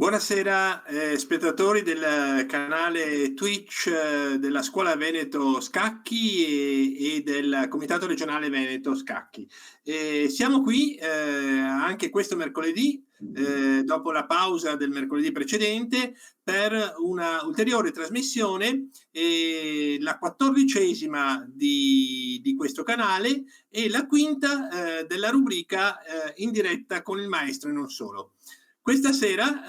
Buonasera spettatori del canale Twitch della Scuola Veneto Scacchi e del Comitato Regionale Veneto Scacchi. Siamo qui anche questo mercoledì, dopo la pausa del mercoledì precedente, per una ulteriore trasmissione, la 14ª di questo canale e la quinta della rubrica in diretta con il maestro e non solo. Questa sera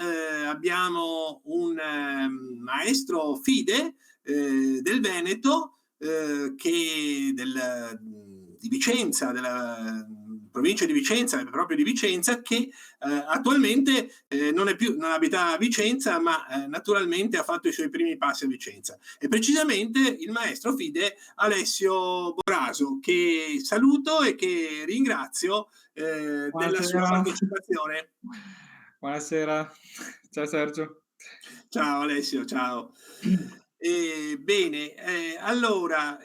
abbiamo un maestro FIDE del Veneto, di Vicenza, della provincia di Vicenza, proprio di Vicenza, che attualmente non abita a Vicenza, ma naturalmente ha fatto i suoi primi passi a Vicenza. E precisamente il maestro FIDE Alessio Boraso, che saluto e che ringrazio della sua partecipazione. Buonasera, ciao Sergio. Ciao Alessio, ciao. Bene, allora,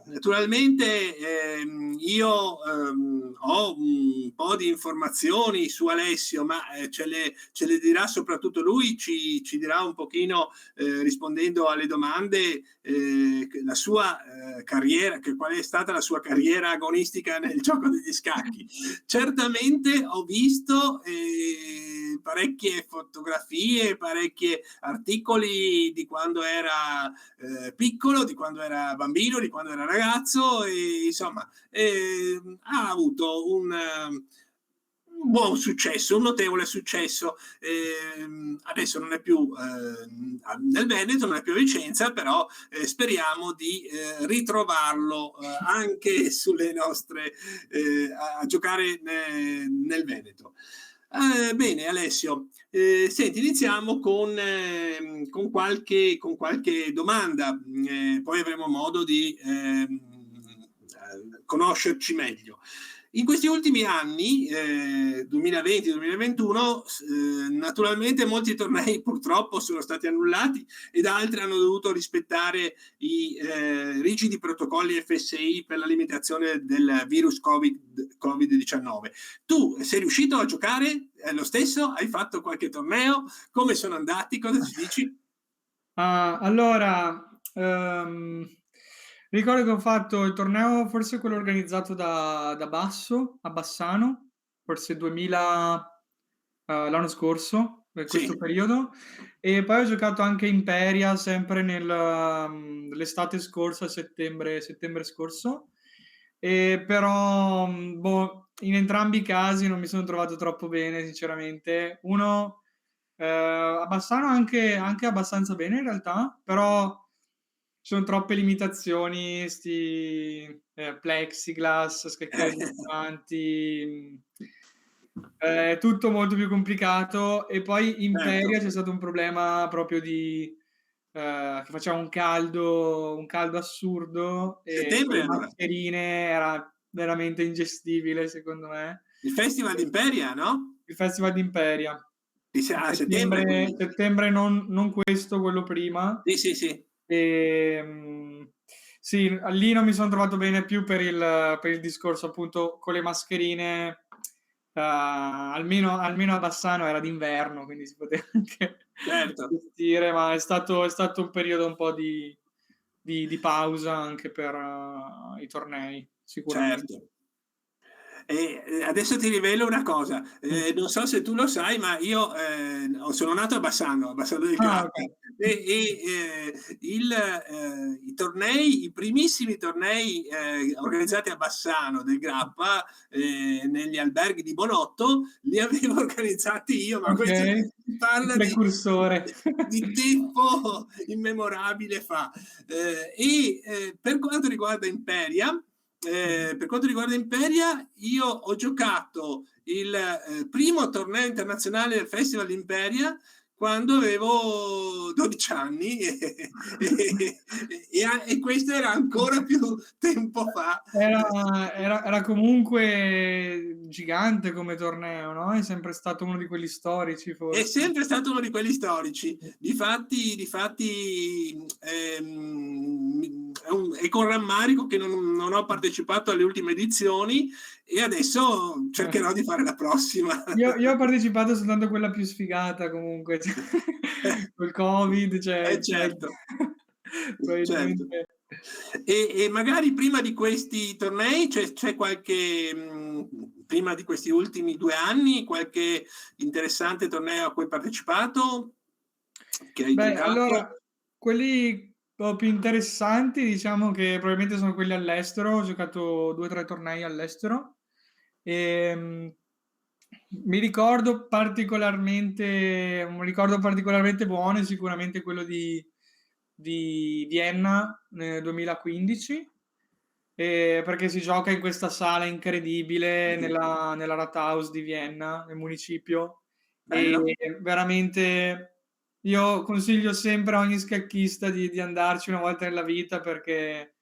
naturalmente io ho un po' di informazioni su Alessio, ma ce le dirà soprattutto lui, ci dirà un pochino, rispondendo alle domande, la sua carriera, qual è stata la sua carriera agonistica nel gioco degli scacchi. Certamente ho visto parecchie fotografie, parecchi articoli di quando era piccolo, di quando era bambino, di quando era ragazzo, e insomma ha avuto un buon successo, un notevole successo. Adesso non è più nel Veneto, non è più a Vicenza, però speriamo di ritrovarlo anche sulle nostre a giocare nel Veneto. Bene Alessio, senti, iniziamo con qualche domanda, poi avremo modo di conoscerci meglio. In questi ultimi anni, 2020-2021, naturalmente molti tornei purtroppo sono stati annullati ed altri hanno dovuto rispettare i rigidi protocolli FSI per la limitazione del virus Covid-19. Tu sei riuscito a giocare lo stesso? Hai fatto qualche torneo? Come sono andati? Cosa ci dici? Allora, ricordo che ho fatto il torneo, forse quello organizzato da Basso, a Bassano, forse 2000, l'anno scorso, per questo periodo, e poi ho giocato anche Imperia, sempre l'estate scorsa, settembre scorso, però in entrambi i casi non mi sono trovato troppo bene, sinceramente. Uno a Bassano anche abbastanza bene in realtà, però ci sono troppe limitazioni, plexiglass, scacchieri distanti, è tutto molto più complicato. E poi Imperia c'è stato un problema proprio di che faceva un caldo assurdo, e con Settembre le allora? mascherine era veramente ingestibile secondo me. Il Festival d'Imperia, no? Il Festival d'Imperia. A settembre quindi. Settembre, non questo, quello prima. Sì. Sì, lì non mi sono trovato bene più per il discorso appunto con le mascherine. Almeno a Bassano era d'inverno, quindi si poteva anche gestire, ma è stato un periodo un po' di pausa anche per i tornei, sicuramente. Certo. E adesso ti rivelo una cosa, non so se tu lo sai, ma io sono nato a Bassano del Grappa, Okay. i tornei, i primissimi tornei organizzati a Bassano del Grappa, negli alberghi di Bonotto, li avevo organizzati io, ma questo si parla precursore. di tempo immemorabile fa. Per quanto riguarda Imperia, io ho giocato il primo torneo internazionale del Festival Imperia quando avevo 12 anni e questo era ancora più tempo fa. Era comunque gigante come torneo, no? È sempre stato uno di quelli storici, È forse. sempre stato uno di quelli storici. Difatti e con rammarico che non ho partecipato alle ultime edizioni e adesso cercherò di fare la prossima. Io ho partecipato soltanto a quella più sfigata comunque, cioè col Covid, cioè Certo, certo. probabilmente. E magari prima di questi tornei c'è qualche, prima di questi ultimi 2 anni, qualche interessante torneo a cui hai partecipato, che hai Beh, allora, giocato? quelli un po' più interessanti diciamo che probabilmente sono quelli all'estero, ho giocato 2 o 3 tornei all'estero. Ehm, mi ricordo particolarmente un ricordo particolarmente buono è sicuramente quello di Vienna nel 2015, perché si gioca in questa sala incredibile nella Rathaus di Vienna, nel municipio, e Bello. veramente io consiglio sempre a ogni scacchista di andarci una volta nella vita perché,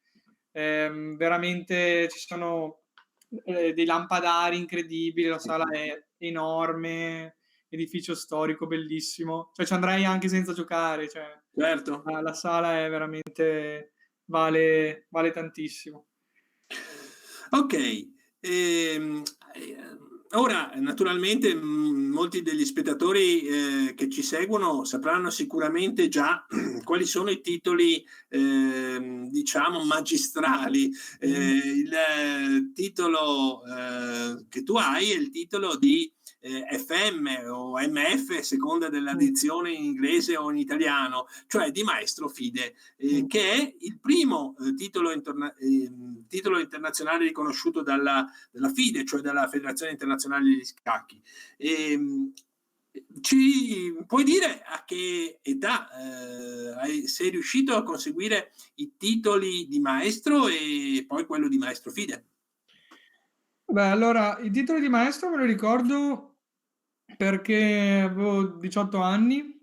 veramente ci sono, dei lampadari incredibili, la sala è enorme, edificio storico bellissimo. Cioè ci andrei anche senza giocare, cioè Certo. la sala è veramente vale tantissimo. Okay, ora naturalmente, molti degli spettatori, che ci seguono sapranno sicuramente già quali sono i titoli, diciamo magistrali. Il titolo, che tu hai è il titolo di, FM o MF a seconda della Mh, dizione in inglese o in italiano, cioè di Maestro Fide, mh. che è il primo titolo internazionale riconosciuto dalla FIDE, cioè dalla Federazione Internazionale degli Scacchi. Ehm, ci puoi dire a che età sei riuscito a conseguire i titoli di maestro e poi quello di maestro FIDE? Beh, allora il titolo di maestro me lo ricordo perché avevo 18 anni.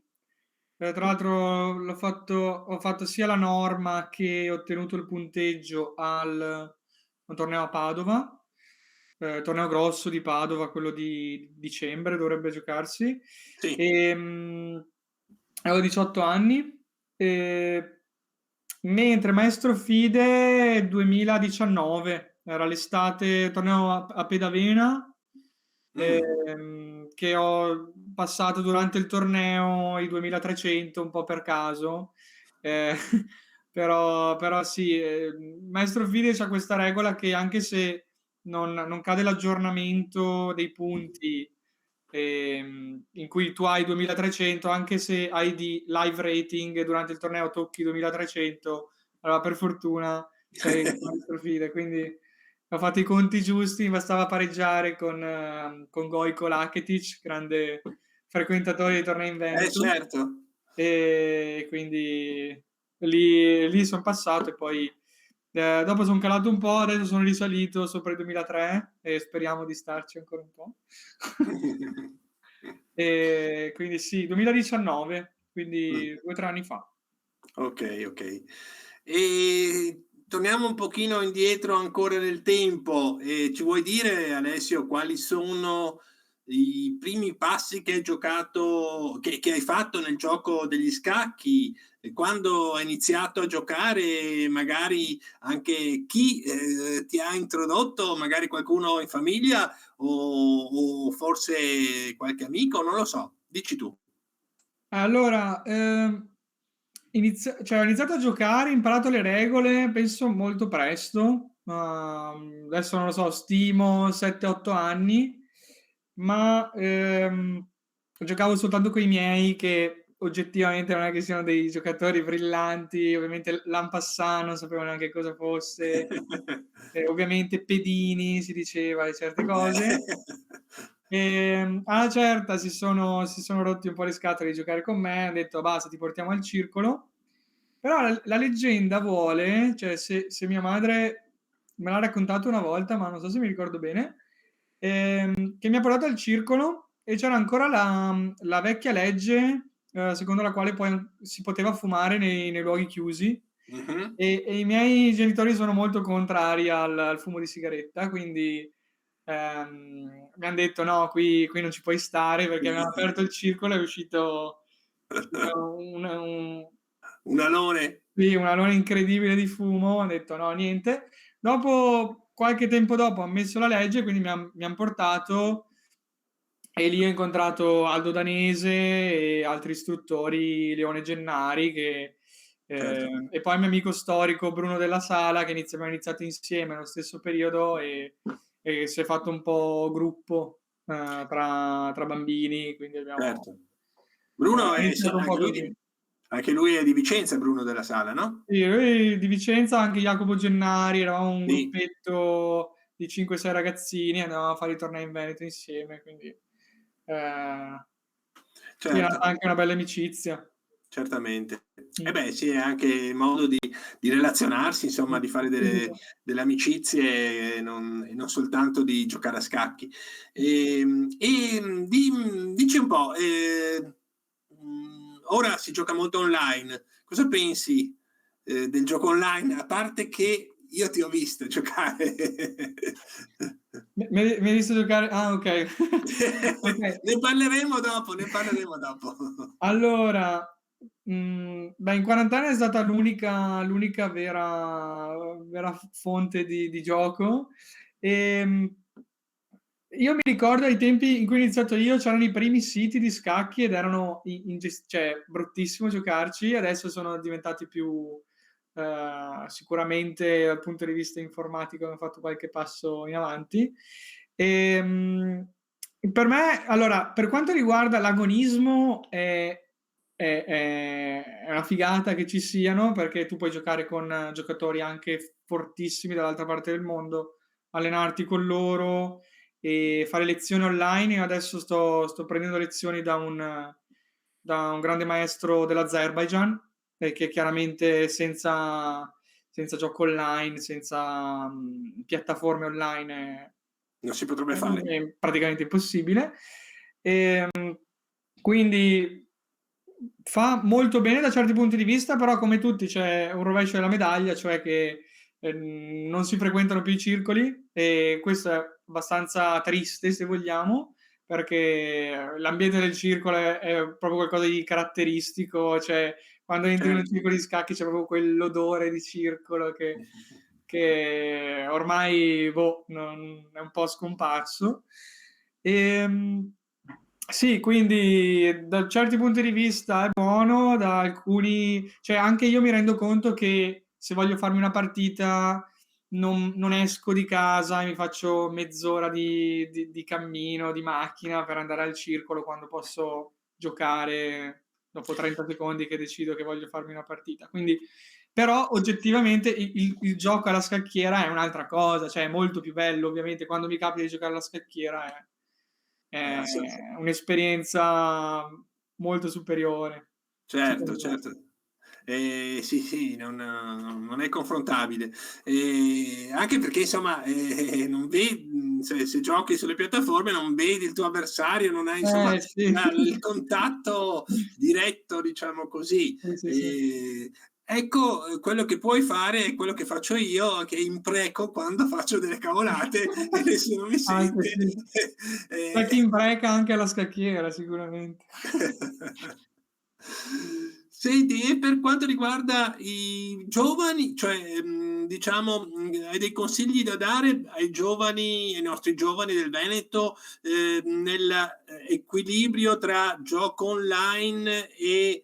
Tra l'altro ho fatto sia la norma che ho ottenuto il punteggio al un torneo a Padova, torneo grosso di Padova, quello di dicembre dovrebbe giocarsi. Sì. Avevo 18 anni, ehm, mentre Maestro FIDE 2019, era l'estate, torneo a Pedavena, Mh. che ho passato durante il torneo i 2300 un po' per caso, ehm, però sì, Maestro Fide c'ha questa regola che anche se non cade l'aggiornamento dei punti, in cui tu hai 2300, anche se hai di live rating e durante il torneo tocchi 2300, allora per fortuna sei Maestro Fide, quindi ho fatto i conti giusti, mi bastava pareggiare con Gojko Laketic, grande frequentatore dei tornei in Veneto, Certo. e quindi lì son passato e poi, dopo son calato un po', adesso sono risalito sopra i 2003 e speriamo di starci ancora un po'. Quindi sì, 2019, quindi 2 o 3 anni fa. Okay, okay. Torniamo un pochino indietro ancora nel tempo e ci vuoi dire, Alessio, quali sono i primi passi che hai giocato che hai fatto nel gioco degli scacchi? E quando hai iniziato a giocare, magari anche chi, ti ha introdotto, magari qualcuno in famiglia o forse qualche amico, non lo so, dici tu. Allora, ho iniziato a giocare, ho imparato le regole, penso molto presto, adesso non lo so, stimo 7, 8 anni, ma, giocavo soltanto coi miei che oggettivamente non è che siano dei giocatori brillanti, ovviamente l'Ampassà non sapevo neanche cosa fosse, ovviamente pedini si diceva e certe cose. Alla certa si sono rotti un po' le scatole di giocare con me, han detto: "Basta, ti portiamo al circolo". Però la leggenda vuole, cioè se mia madre me l'ha raccontato una volta, ma non so se mi ricordo bene, che mi ha portato al circolo e c'era ancora la vecchia legge, secondo la quale poi si poteva fumare nei luoghi chiusi, Mh-mh. e i miei genitori sono molto contrari al fumo di sigaretta, quindi mi han detto: "No, qui non ci puoi stare", perché avevano aperto il circolo, è uscito un Un alone. Sì, un alone incredibile di fumo, ho detto: "No, niente". Dopo qualche tempo dopo han messo la legge, quindi mi han portato e lì ho incontrato Aldo Danese e altri istruttori, Leone Gennari Certo. e poi il mio amico storico Bruno Della Sala che abbiamo iniziato insieme nello stesso periodo e si è fatto un po' gruppo, tra bambini, quindi abbiamo Certo. Bruno è iniziato un po' così. anche lui è di Vicenza, Bruno della Sala, no? Sì, lui di Vicenza, anche Jacopo Gennari, eravamo un Sì, gruppetto di 5, 6 ragazzini, andavamo a fare i tornei in Veneto insieme, quindi, sì, è certo, nata anche una bella amicizia. certamente. Eh Mh. beh, sì, è anche il modo di relazionarsi, insomma, di fare Subito. delle amicizie e non soltanto di giocare a scacchi. Dici un po', ora si gioca molto online. Cosa pensi, del gioco online? A parte che io ti ho visto giocare. Mi hai visto giocare? Ah, okay. Okay. Ne parleremo dopo, ne parleremo dopo. Allora, beh, in quarantena è stata l'unica vera fonte di gioco. Ehm, io mi ricordo ai tempi in cui ho iniziato io, c'erano i primi siti di scacchi ed erano i inges cioè bruttissimo giocarci, adesso sono diventati più, sicuramente dal punto di vista informatico hanno fatto qualche passo in avanti. Ehm, per me allora, per quanto riguarda l'agonismo è una figata che ci siano, perché tu puoi giocare con giocatori anche fortissimi dall'altra parte del mondo, allenarti con loro e fare lezioni online. Io adesso sto prendendo lezioni da un grande maestro dell'Azerbaijan, che chiaramente senza gioco online, senza, piattaforme online Non si potrebbe fare. è praticamente impossibile. Ehm, quindi fa molto bene da certi punti di vista, però come tutti c'è un rovescio della medaglia, cioè che, non si frequentano più i circoli e questo è abbastanza triste, se vogliamo, perché l'ambiente del circolo è proprio qualcosa di caratteristico, cioè quando entri in un Certo. circolo di scacchi c'è proprio quell'odore di circolo che ormai, boh, non è un po' scomparso. Ehm, sì, quindi da certi punti di vista è buono, da alcuni cioè anche io mi rendo conto che se voglio farmi una partita non esco di casa e mi faccio mezz'ora di cammino, di macchina per andare al circolo quando posso giocare dopo 30 secondi che decido che voglio farmi una partita. Quindi però oggettivamente il gioco alla scacchiera è un'altra cosa, cioè è molto più bello ovviamente quando mi capita di giocare alla scacchiera è Sì. un'esperienza molto superiore, Certo, secondo me. certo. Sì, sì, non è confrontabile. Anche perché insomma, non se giochi sulle piattaforme non vedi il tuo avversario, non hai insomma Sì. il contatto diretto, diciamo così. Sì, sì, sì. Ecco, quello che puoi fare è quello che faccio io, che impreco quando faccio delle cavolate e nessuno mi Anche sente. sì. C'è chi Ehm impreca anche alla scacchiera sicuramente. Senti, e per quanto riguarda i giovani, cioè, diciamo, hai dei consigli da dare ai nostri giovani del Veneto, nell'equilibrio tra gioco online e,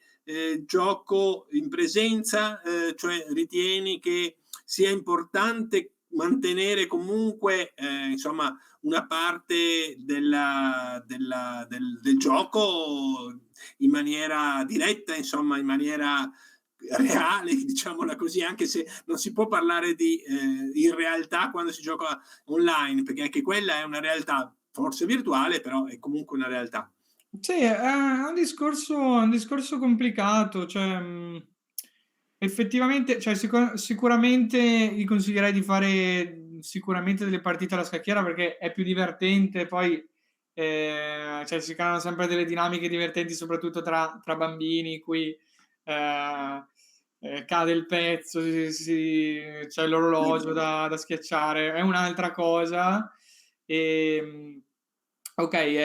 gioco in presenza? Cioè ritieni che sia importante mantenere comunque, insomma, una parte del gioco in maniera diretta, insomma, in maniera reale, diciamola così, anche se non si può parlare di in realtà quando si gioca online, perché anche quella è una realtà, forse virtuale, però è comunque una realtà. Sì, è un discorso complicato, cioè, effettivamente cioè sicuramente gli consiglierei di fare, sicuramente delle partite alla scacchiera perché è più divertente, poi, cioè si creano sempre delle dinamiche divertenti soprattutto tra bambini in cui, ehm, cade il pezzo, c'è l'orologio da schiacciare, è un'altra cosa. Ehm, okay,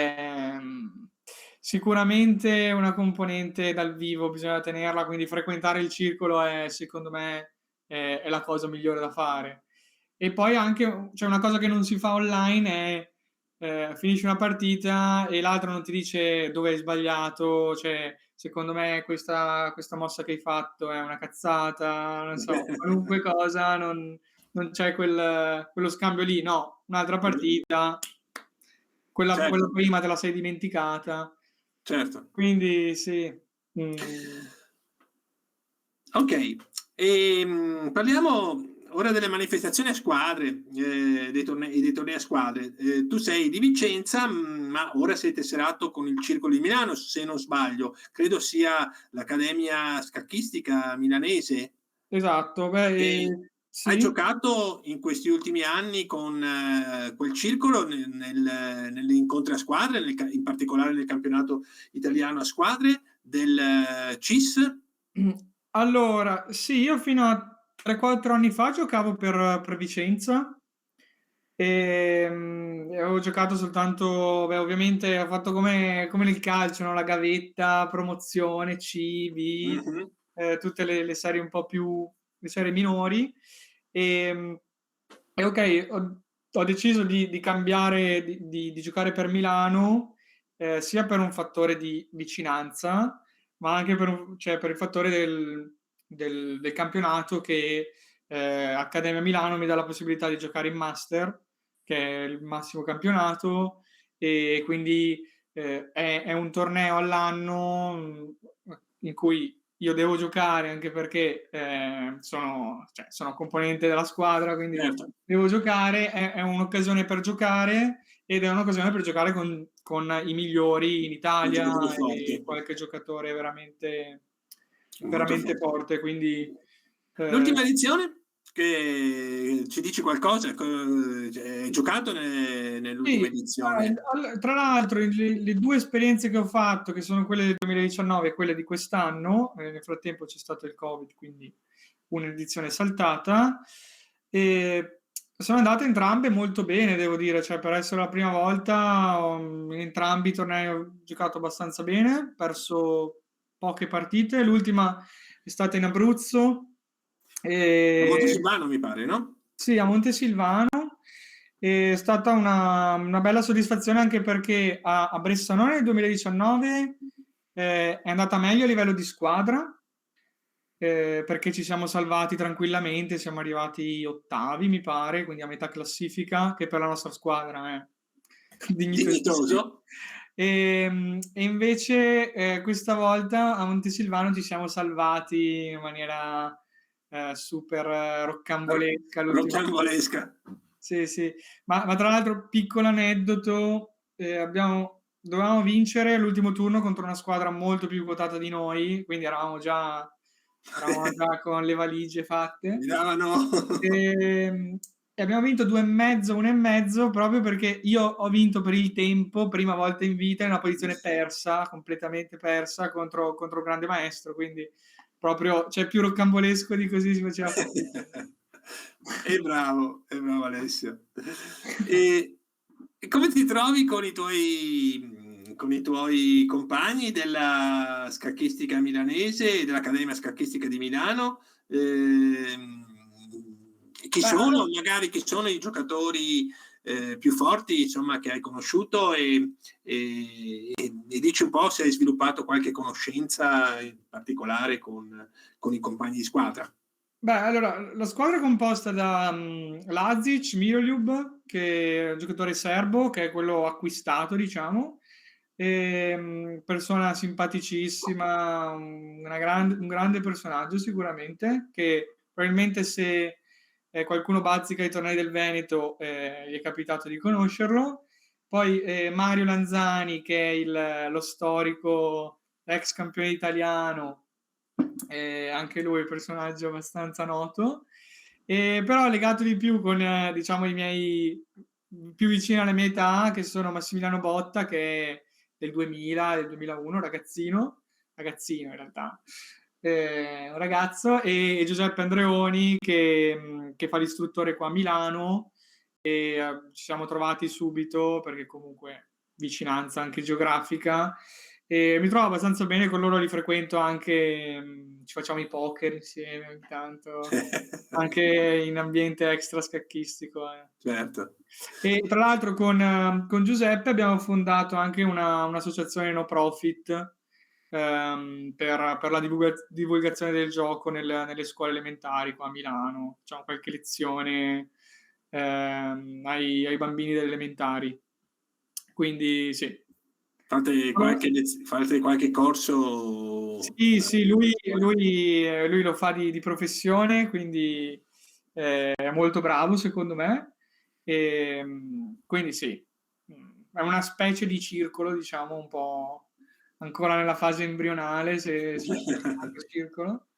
sicuramente una componente dal vivo bisogna tenerla, quindi frequentare il circolo è, secondo me, è la cosa migliore da fare. E poi anche, cioè una cosa che non si fa online è finisci una partita e l'altro non ti dice dove hai sbagliato, cioè secondo me questa mossa che hai fatto è una cazzata, non so, qualunque cosa, non c'è quello scambio lì, no, un'altra partita, quella Certo, prima te la sei dimenticata. certo. Quindi sì. mm, Ok, parliamo ora delle manifestazioni a squadre, dei tornei a squadre. Tu sei di Vicenza, ma ora sei tesserato con il Circolo di Milano, se non sbaglio. Credo sia l'Accademia Scacchistica Milanese. esatto, E beh, hai sì. giocato in questi ultimi anni con quel circolo negli incontri a squadre, in particolare nel campionato italiano a squadre del CIS? Allora, sì, io fino a 3-4 anni fa giocavo per Vicenza e avevo giocato soltanto, beh, ovviamente ho fatto come nel calcio, no? La gavetta, promozione, C, B, Mhm. tutte le serie un po' più, le serie minori. E, e ok, ho deciso di cambiare, di giocare per Milano, sia per un fattore di vicinanza, ma anche cioè per il fattore del campionato che Accademia Milano mi dà la possibilità di giocare in Master, che è il massimo campionato, e quindi è un torneo all'anno in cui io devo giocare anche perché sono componente della squadra, quindi Certo, devo giocare, è un'occasione per giocare ed è un'occasione per giocare con i migliori in i Italia giocatori e forti, qualche giocatore veramente, molto veramente forti. forte. Quindi L'ultima edizione, che ci dici qualcosa? Hai giocato sì, nell'ultima edizione? tra l'altro le due esperienze che ho fatto, che sono quelle del 2019 e quelle di quest'anno, nel frattempo c'è stato il Covid, quindi un'edizione saltata, e sono andate entrambe molto bene, devo dire, cioè per essere la prima volta in entrambi i tornei ho giocato abbastanza bene, perso poche partite, l'ultima è stata in Abruzzo, A e Montesilvano mi pare, no? sì, a Montesilvano è stata una bella soddisfazione anche perché a Bressanone nel 2019 è andata meglio a livello di squadra, perché ci siamo salvati tranquillamente, siamo arrivati ottavi, mi pare, quindi a metà classifica, che per la nostra squadra è dignitosissimo. Dignitoso. E invece questa volta a Montesilvano ci siamo salvati in maniera super roccambolesca l'ultima. Rocambolesca. Sì, sì, ma tra l'altro, piccolo aneddoto, dovevamo vincere l'ultimo turno contro una squadra molto più quotata di noi, quindi eravamo già con le valigie fatte. Mi davano E, e abbiamo vinto 2,5, 1,5, proprio perché io ho vinto per il tempo, prima volta in vita, in una posizione persa, completamente persa, contro il grande maestro, quindi proprio, cioè, più roccambolesco di così si faceva fatica. È bravo Alessio. E, e come ti trovi con i tuoi compagni della scacchistica milanese e dell'Accademia Scacchistica di Milano? Chi Beh, sono, allora, magari chi sono i giocatori più forti, insomma, che hai conosciuto e dici un po' se hai sviluppato qualche conoscenza in particolare con i compagni di squadra. allora, la squadra è composta da Lazic, Miroljub, che è un giocatore serbo, che è quello acquistato, diciamo, persona simpaticissima, un grande personaggio sicuramente, che probabilmente se qualcuno bazzica i tornei del Veneto gli è capitato di conoscerlo. Poi Mario Lanzani, che è lo storico ex campione italiano, anche lui è un personaggio abbastanza noto, però legato di più con diciamo i miei più vicini alla mia età, che sono Massimiliano Botta, che è del 2000, del 2001, ragazzino in realtà, un ragazzo, e Giuseppe Andreoni che fa l'istruttore qua a Milano, e ci siamo trovati subito perché comunque vicinanza anche geografica, e mi trovo abbastanza bene con loro, li frequento anche, ci facciamo i poker insieme ogni tanto, anche in ambiente extra scacchistico. Certo. E tra l'altro con Giuseppe abbiamo fondato anche un'associazione no profit, per la divulgazione del gioco nelle scuole elementari qua a Milano. Facciamo qualche lezione ai bambini delle elementari. Quindi sì. Fate qualche corso? Sì, lui lo fa di professione, quindi è molto bravo secondo me. Quindi sì, è una specie di circolo, diciamo, un po' ancora nella fase embrionale, se si può chiamare circolo.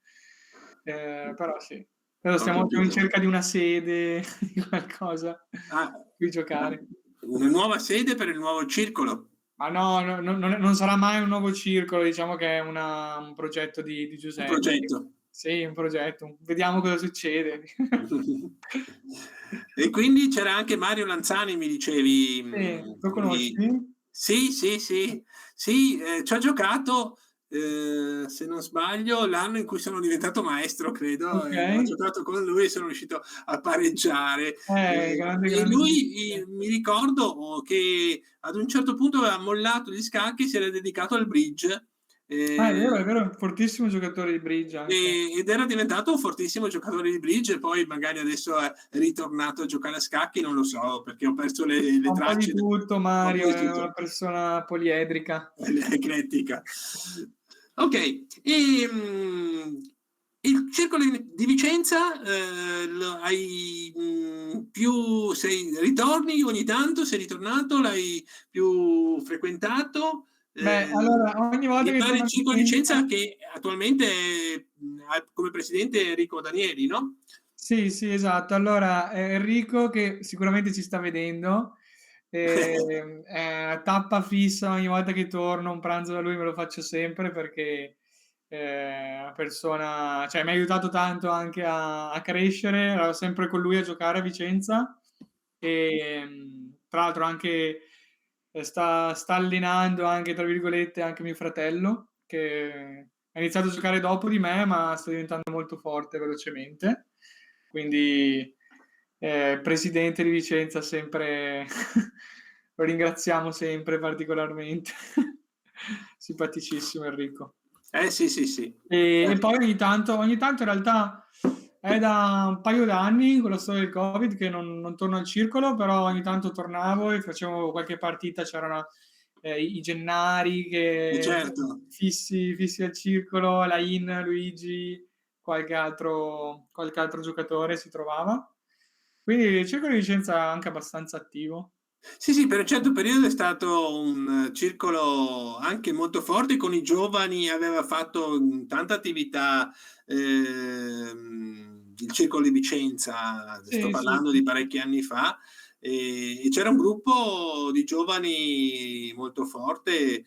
Però sì. Adesso Ho siamo in capito. cerca di una sede, di qualcosa Ah, cui giocare. una nuova sede per il nuovo circolo. Ma no, non sarà mai un nuovo circolo, diciamo che è un progetto di Un Giuseppe. progetto. Sì, un progetto, vediamo cosa succede. E quindi c'era anche Mario Lanzani, mi dicevi. Sì, lo conosci? Sì, sì, sì, sì, ci ha giocato, se non sbaglio, l'anno in cui sono diventato maestro, credo, e ho Okay. giocato con lui e sono riuscito a pareggiare. Grande, E grande lui, Giuseppe. mi ricordo che ad un certo punto aveva mollato gli scacchi, si era dedicato al bridge. È vero, è un fortissimo giocatore di bridge anche. Ed era diventato un fortissimo giocatore di bridge e poi magari adesso è ritornato a giocare a scacchi, non lo so, perché ho perso le Fa un po' di tracce. tutto Un po' Mario, di è una tutto. persona poliedrica. Eclettica. Ok, il circolo di Vicenza, ritorni ogni tanto, sei ritornato, l'hai più frequentato? Beh, allora ogni volta Mi che pare torno il a circolo di Vicenza. Vicenza che attualmente ha come presidente Enrico Danieli, no? Sì, sì, esatto. Allora, Enrico, che sicuramente ci sta vedendo, è tappa fissa ogni volta che torno, un pranzo da lui me lo faccio sempre perché è una persona, cioè mi ha aiutato tanto anche a crescere, ero sempre con lui a giocare a Vicenza e tra l'altro anche sta allenando anche, tra virgolette, anche mio fratello, che ha iniziato a giocare dopo di me, ma sta diventando molto forte velocemente. Quindi, presidente di Vicenza sempre lo ringraziamo sempre particolarmente. Simpaticissimo Enrico. Sì, sì, sì. E poi ogni tanto in realtà è da un paio d'anni con la storia del Covid che non torno al circolo, però ogni tanto tornavo e facevo qualche partita, c'erano i Gennari che Certo. fissi al circolo, la In, Luigi, qualche altro giocatore si trovava. Quindi il circolo di Vicenza è anche abbastanza attivo. Sì, sì, per un certo periodo è stato un circolo anche molto forte con i giovani, aveva fatto tanta attività, il circolo di Vicenza, sto Sì, sì, parlando sì. di parecchi anni fa, e c'era un gruppo di giovani molto forte,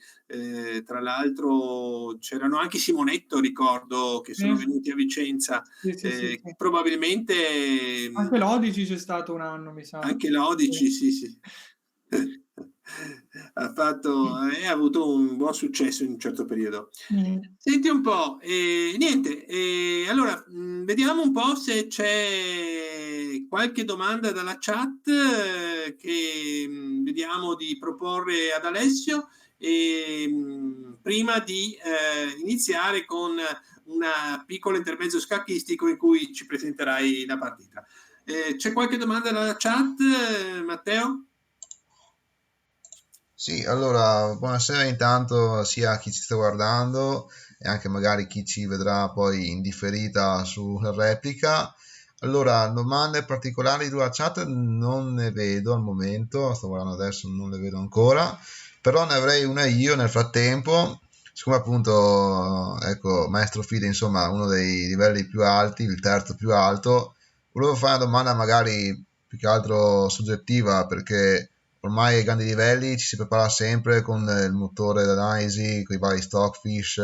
tra l'altro c'erano anche Simonetto, ricordo, che sono Sì, venuti a Vicenza, sì, sì, sì, sì. probabilmente. Anche l'Odici c'è stato un anno, mi sa. Anche Lodici, sì, sì. Ha avuto un buon successo in un certo periodo. Mh. Senti un po', niente, allora vediamo un po' se c'è qualche domanda dalla chat che vediamo di proporre ad Alessio prima di iniziare con un piccolo intermezzo scacchistico in cui ci presenterai la partita. C'è qualche domanda dalla chat, Matteo? Sì, allora, buonasera intanto sia a chi ci sta guardando e anche magari chi ci vedrà poi in differita sulla replica. Allora, domande particolari sulla chat non ne vedo al momento, sto guardando adesso, non le vedo ancora, però ne avrei una io nel frattempo, siccome appunto, ecco, Maestro Fide, insomma, uno dei livelli più alti, il terzo più alto, volevo fare una domanda magari più che altro soggettiva, perché ormai ai grandi livelli ci si prepara sempre con il motore d'analisi, con i vari Stockfish,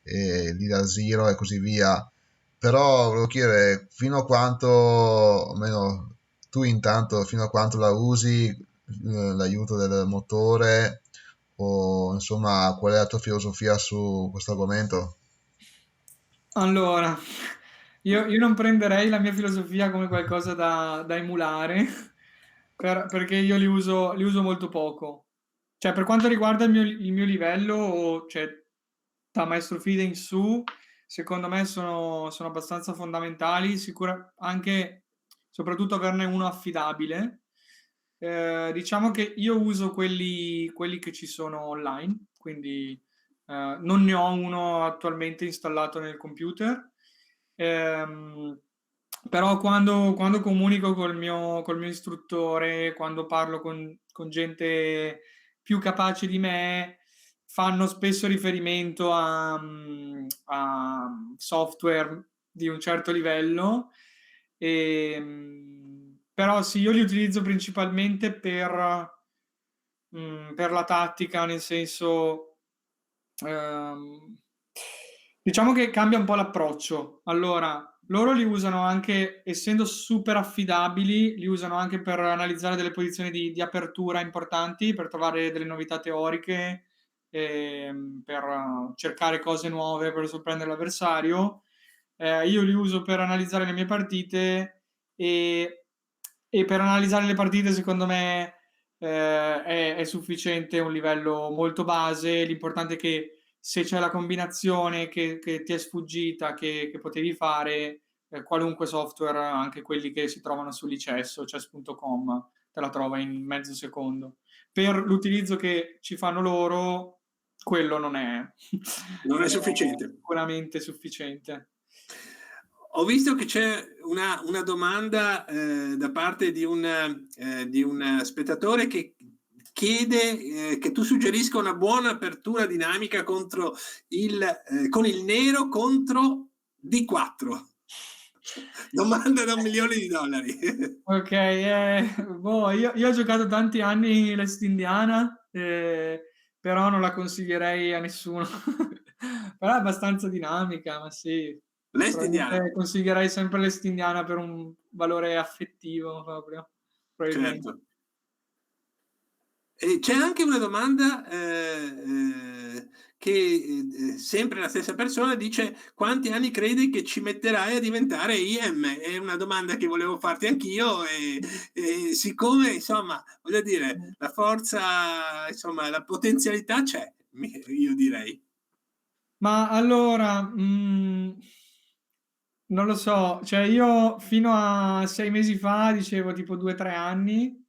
l'IDA Zero e così via. Però volevo chiedere fino a quanto, o almeno tu intanto, fino a quanto la usi, l'aiuto del motore, o insomma qual è la tua filosofia su questo argomento? Allora, io non prenderei la mia filosofia come qualcosa da emulare, perché io li uso molto poco. Cioè, per quanto riguarda il mio livello, cioè, da maestro FIDE in su, secondo me sono abbastanza fondamentali, anche, soprattutto averne uno affidabile. Diciamo che io uso quelli che ci sono online, quindi non ne ho uno attualmente installato nel computer. Ehm, Però quando comunico col mio istruttore, quando parlo con gente più capace di me, fanno spesso riferimento a software di un certo livello. Però sì, io li utilizzo principalmente per la tattica, nel senso, ehm, diciamo che cambia un po' l'approccio. Allora, loro li usano anche, essendo super affidabili, li usano anche per analizzare delle posizioni di apertura importanti, per trovare delle novità teoriche, per cercare cose nuove, per sorprendere l'avversario. Io li uso per analizzare le mie partite e per analizzare le partite, secondo me, è sufficiente un livello molto base. L'importante è che se c'è la combinazione che ti è sfuggita, che potevi fare, qualunque software, anche quelli che si trovano su Licesso, chess.com, te la trova in mezzo secondo. Per l'utilizzo che ci fanno loro, quello non è, Non è non è sufficiente. sicuramente sufficiente. Ho visto che c'è una domanda da parte di un spettatore che chiede che tu suggerisca una buona apertura dinamica con il nero contro D4. Domanda da $1.000.000. Ok, io ho giocato tanti anni l'Est Indiana, però non la consiglierei a nessuno. Però è abbastanza dinamica, ma sì. L'Est Indiana, Probabilmente consiglierei sempre l'Est Indiana per un valore affettivo proprio, probabilmente. certo. E c'è anche una domanda che sempre la stessa persona dice: quanti anni credi che ci metterai a diventare IM? È una domanda che volevo farti anch'io e siccome insomma voglio dire la forza, insomma la potenzialità c'è, io direi. Ma allora, non lo so, cioè io fino a 6 mesi fa dicevo tipo 2 o 3 anni,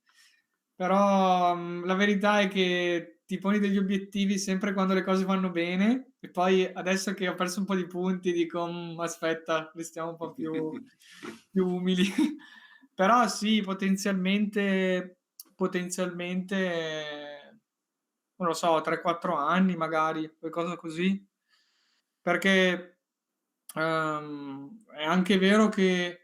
però la verità è che ti poni degli obiettivi sempre quando le cose vanno bene e poi adesso che ho perso un po' di punti dico aspetta, restiamo un po' più umili. Però sì, potenzialmente, non lo so, 3-4 anni magari, qualcosa così. Perché è anche vero che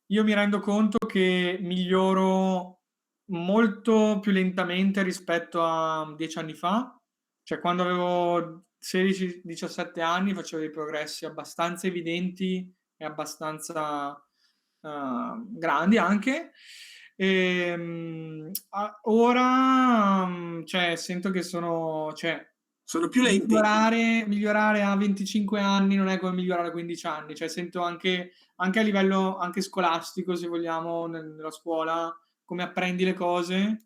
io mi rendo conto che miglioro molto più lentamente rispetto a 10 anni fa. Cioè, quando avevo 16-17 anni facevo dei progressi abbastanza evidenti e abbastanza grandi anche. Ora, cioè, sento che Sono più lenti. migliorare a 25 anni non è come migliorare a 15 anni, cioè sento anche a livello anche scolastico, se vogliamo, nella scuola, come apprendi le cose.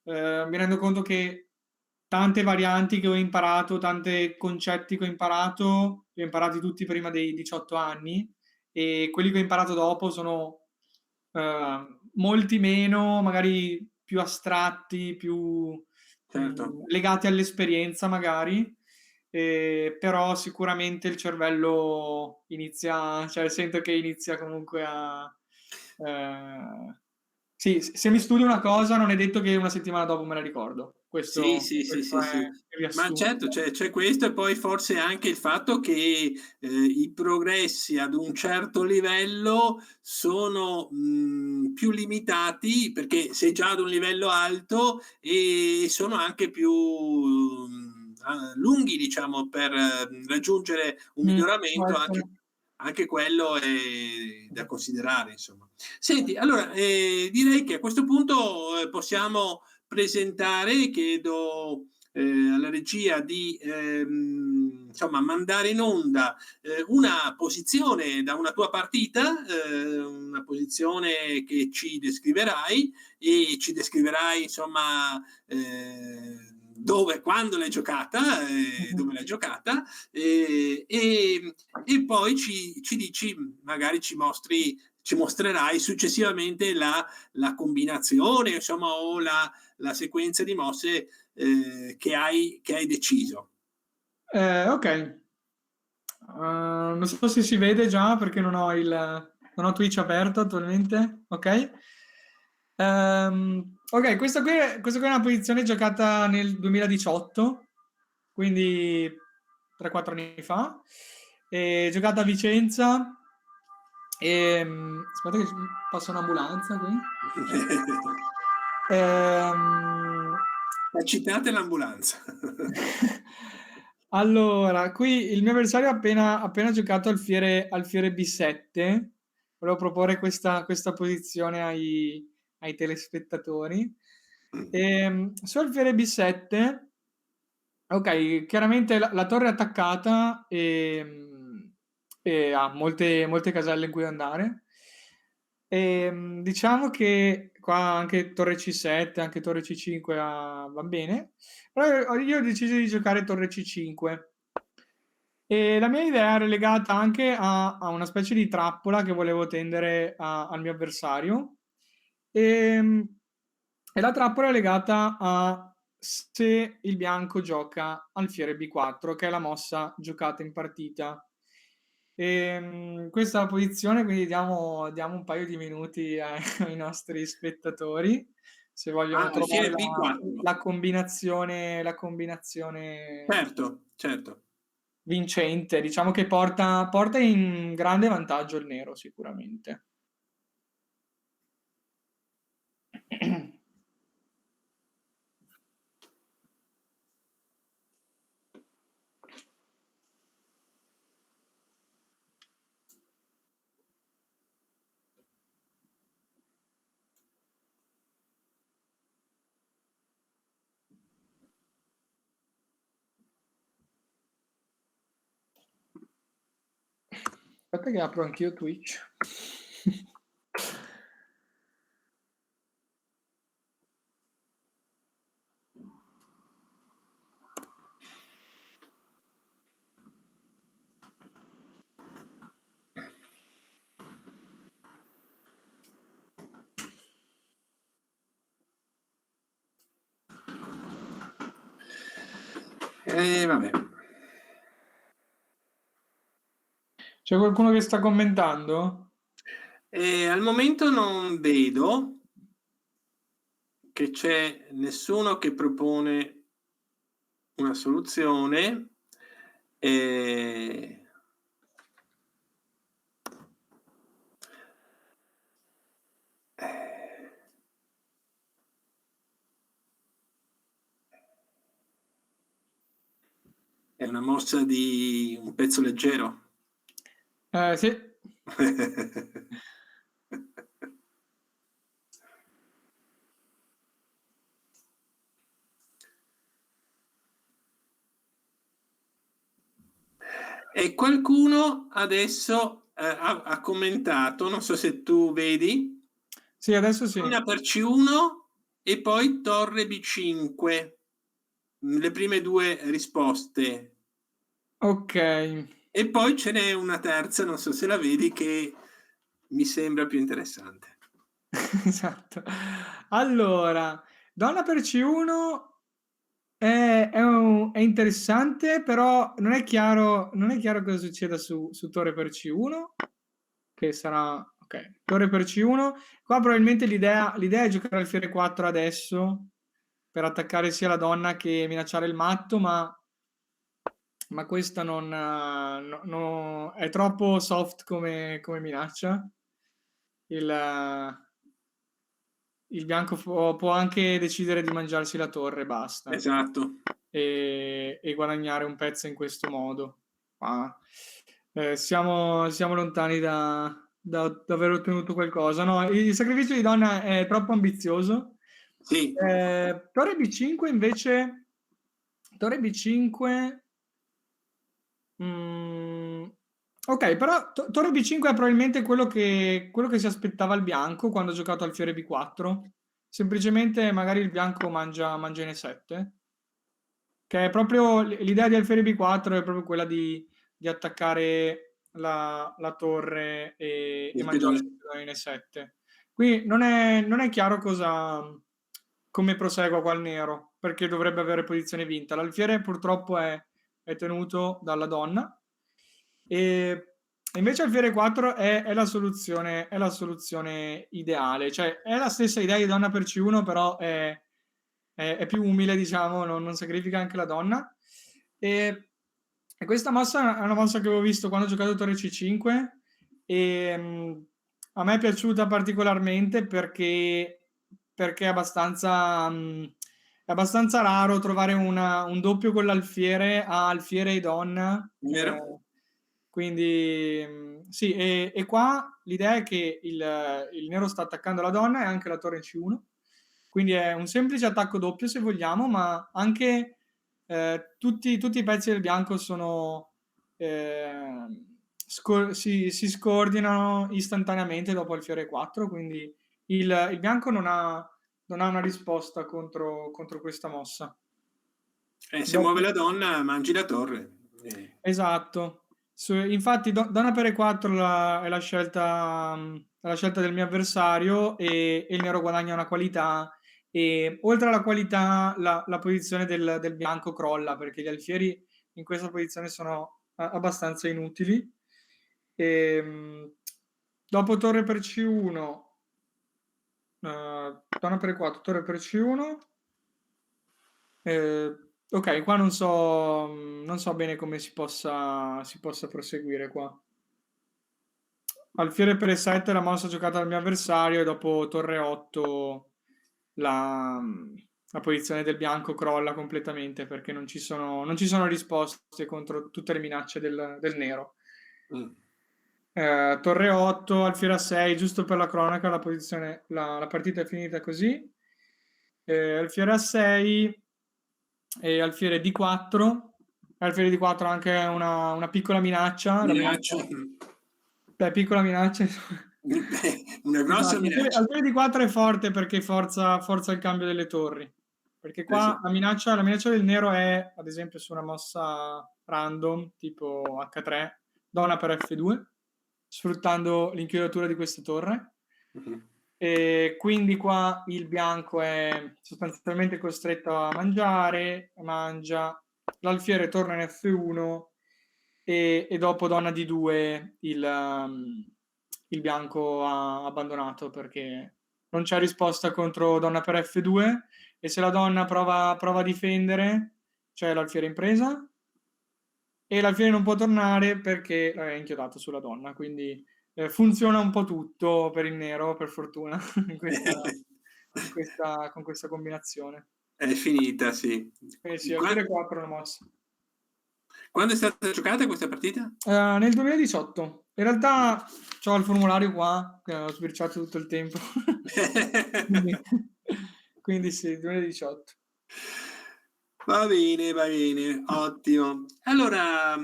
Mi rendo conto che tante varianti che ho imparato, tanti concetti che ho imparato, li ho imparati tutti prima dei 18 anni e quelli che ho imparato dopo sono molti meno, magari più astratti, più Certo. legati all'esperienza magari, però sicuramente il cervello inizia, cioè sento che inizia comunque sì, se mi studio una cosa non è detto che una settimana dopo me la ricordo. Sì, Questo, sì, sì, questo sì, è sì. il Ma riassunto. certo c'è questo e poi forse anche il fatto che i progressi ad un certo livello sono più limitati perché sei già ad un livello alto e sono anche più lunghi, diciamo, per raggiungere un Può miglioramento, essere. anche quello è da considerare, insomma. Senti, allora direi che a questo punto possiamo presentare, chiedo alla regia di insomma mandare in onda una posizione da una tua partita, una posizione che ci descriverai, e ci descriverai insomma dove, quando l'hai giocata, dove l'hai giocata, e poi ci dici, magari ci mostrerai successivamente la combinazione, insomma, o la sequenza di mosse che hai deciso. Ok. Non so se si vede già perché non ho Twitch aperto attualmente. Ok. Ok, questa qui è una posizione giocata nel 2018, quindi 3-4 anni fa. Giocata a Vicenza. Aspetta che passa un'ambulanza qui. Citate l'ambulanza. Allora, qui il mio avversario ha appena giocato al Fiere B7. Volevo proporre questa posizione ai telespettatori. Sul Fiere B7, ok, chiaramente la torre è attaccata e ha molte caselle in cui andare. Diciamo che qua anche torre C7, anche torre C5 va bene, però io ho deciso di giocare torre C5. E la mia idea era legata anche a una specie di trappola che volevo tendere al mio avversario. E la trappola è legata a se il bianco gioca alfiere B4, che è la mossa giocata in partita. Questa è la posizione, quindi diamo un paio di minuti ai nostri spettatori se vogliono trovare la combinazione certo vincente. Diciamo che porta in grande vantaggio il nero sicuramente. Aspetta che apro anch'io Twitch. Vabbè. C'è qualcuno che sta commentando? Al momento non vedo che c'è nessuno che propone una soluzione. È una mossa di un pezzo leggero. Sì. E qualcuno adesso ha commentato, non so se tu vedi. Sì, adesso sì. Una per C1 e poi torre B5. Le prime due risposte. Ok. E poi ce n'è una terza, non so se la vedi, che mi sembra più interessante. Esatto. Allora, donna per C1 è interessante, però non è chiaro cosa succeda su torre per C1, che sarà, ok, torre per C1. Qua probabilmente l'idea è giocare alfiere 4 adesso, per attaccare sia la donna che minacciare il matto, ma questa non è troppo soft come minaccia. Il bianco può anche decidere di mangiarsi la torre, basta. Esatto. E guadagnare un pezzo in questo modo. Siamo lontani da aver ottenuto qualcosa. No, il sacrificio di donna è troppo ambizioso. Sì. Torre B5 invece Torre B5. Ok, però Torre B5 è probabilmente quello che si aspettava il bianco quando ha giocato alfiere B4. Semplicemente magari il bianco mangia in E7. Che è proprio l'idea di alfiere B4 è proprio quella di attaccare la torre e Il mangiare pedone. il pedone in E7. Qui non è chiaro come prosegua qua il nero, perché dovrebbe avere posizione vinta. L'alfiere purtroppo è tenuto dalla donna, e invece alfiere 4 è la soluzione ideale. Cioè è la stessa idea di donna per C1, però è più umile, diciamo, non sacrifica anche la donna. E questa mossa è una mossa che avevo visto quando ho giocato Torre C5, e a me è piaciuta particolarmente perché è abbastanza raro trovare un doppio con l'alfiere a alfiere e donna. Vero? Quindi sì, e qua l'idea è che il nero sta attaccando la donna e anche la torre in C1. Quindi è un semplice attacco doppio, se vogliamo, ma anche tutti i pezzi del bianco si scordinano istantaneamente dopo alfiere 4, quindi il bianco non ha una risposta contro questa mossa. Se muove la donna, mangi la torre. Esatto. Infatti donna per E4 è la scelta del mio avversario, e il nero guadagna una qualità, e oltre alla qualità la posizione del bianco crolla, perché gli alfieri in questa posizione sono abbastanza inutili. Dopo torre per C1, donna per E4, torre per C1. Ok, qua non so bene come si possa proseguire qua. Alfiere per E7 è la mossa giocata dal mio avversario, e dopo torre 8 la posizione del bianco crolla completamente, perché non ci sono risposte contro tutte le minacce del nero. Torre 8, alfiere a 6, giusto per la cronaca, la partita è finita così. Alfiere a 6 e alfiere D4. Alfiere D4 ha anche una piccola minaccia. Piccola minaccia. Una grossa Esatto. minaccia. Alfiere D4 è forte perché forza il cambio delle torri. Perché qua sì. la minaccia del nero è, ad esempio, su una mossa random, tipo H3, donna per F2, sfruttando l'inchiodatura di questa torre. E quindi qua il bianco è sostanzialmente costretto a mangia, l'alfiere torna in F1, e dopo donna D2 il bianco ha abbandonato, perché non c'è risposta contro donna per F2, e se la donna prova a difendere c'è l'alfiere in presa, e l'alfiere non può tornare perché è inchiodato sulla donna, quindi funziona un po' tutto per il nero, per fortuna, con questa combinazione. È finita, sì. Sì, alfiere 4 una mossa. Quando è stata giocata questa partita? Nel 2018. In realtà ho il formulario qua, che ho sbirciato tutto il tempo. quindi sì, 2018. Va bene, ottimo. Allora,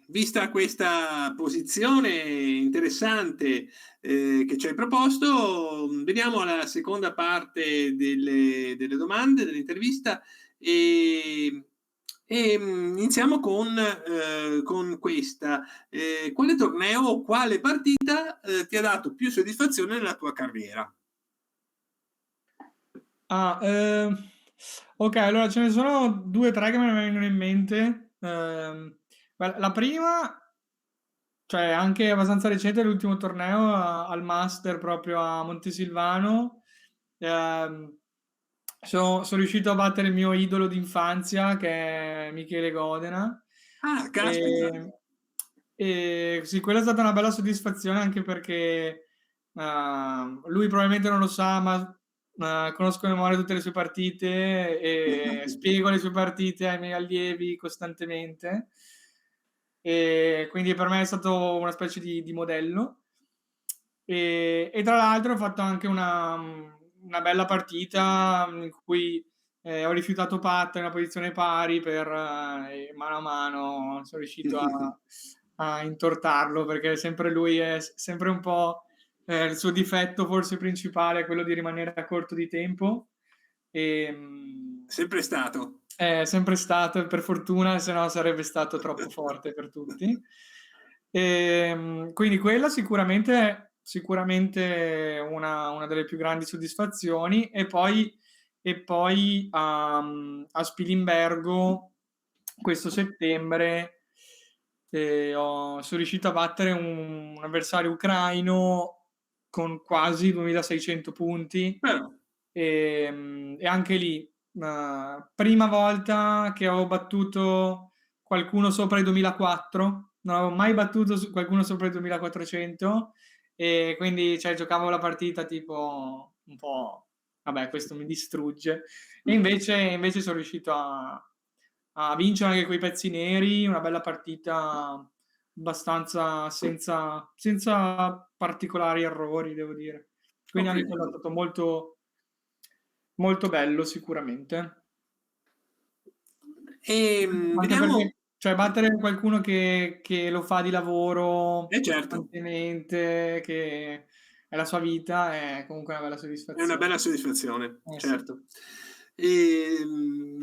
vista questa posizione interessante che ci hai proposto, veniamo alla seconda parte delle domande, dell'intervista, e iniziamo con questa. Quale torneo o quale partita ti ha dato più soddisfazione nella tua carriera? Ok, allora ce ne sono 2 o 3 che me ne vengono in mente. La prima, cioè anche abbastanza recente, l'ultimo torneo al Master proprio a Montesilvano. Sono riuscito a battere il mio idolo d'infanzia, che è Michele Godena. Ah, caspita! E sì, quella è stata una bella soddisfazione, anche perché lui probabilmente non lo sa, ma conosco a memoria tutte le sue partite e spiego le sue partite ai miei allievi costantemente, e quindi per me è stato una specie di modello. E tra l'altro ho fatto anche una bella partita in cui ho rifiutato patta in una posizione pari e mano a mano sono riuscito a intortarlo, perché sempre lui è sempre un po' il suo difetto forse principale è quello di rimanere a corto di tempo. Sempre stato. È sempre stato, per fortuna, se no sarebbe stato troppo forte per tutti. Quindi quella sicuramente una delle più grandi soddisfazioni. E poi a Spilimbergo questo settembre sono riuscito a battere un avversario ucraino con quasi 2600 punti. E anche lì prima volta che ho battuto qualcuno sopra i 2004, non avevo mai battuto qualcuno sopra i 2400, e quindi giocavo la partita tipo un po', vabbè, questo mi distrugge, e invece sono riuscito a vincere anche quei pezzi neri, una bella partita abbastanza senza particolari errori, devo dire. Quindi anche quello è stato molto molto bello sicuramente. Vediamo. Perché, battere qualcuno che lo fa di lavoro Certo. costantemente, che è la sua vita, è comunque una bella soddisfazione. È una bella soddisfazione, certo. Sì.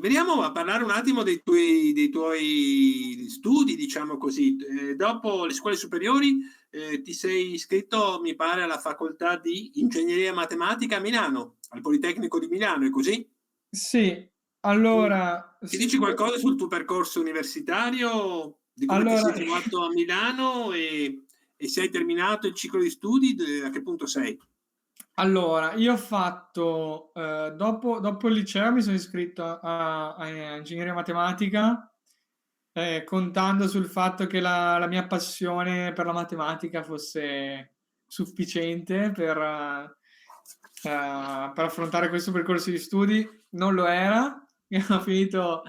Veniamo a parlare un attimo dei tuoi studi, diciamo così. Dopo le scuole superiori ti sei iscritto, mi pare, alla facoltà di Ingegneria Matematica a Milano, al Politecnico di Milano, è così? Sì, allora... Ti dici qualcosa sul tuo percorso universitario, di come ti sei trovato a Milano e se hai terminato il ciclo di studi, a che punto sei? Allora, io ho fatto, dopo il liceo mi sono iscritto a Ingegneria Matematica, contando sul fatto che la mia passione per la matematica fosse sufficiente per affrontare questo percorso di studi. Non lo era, ho finito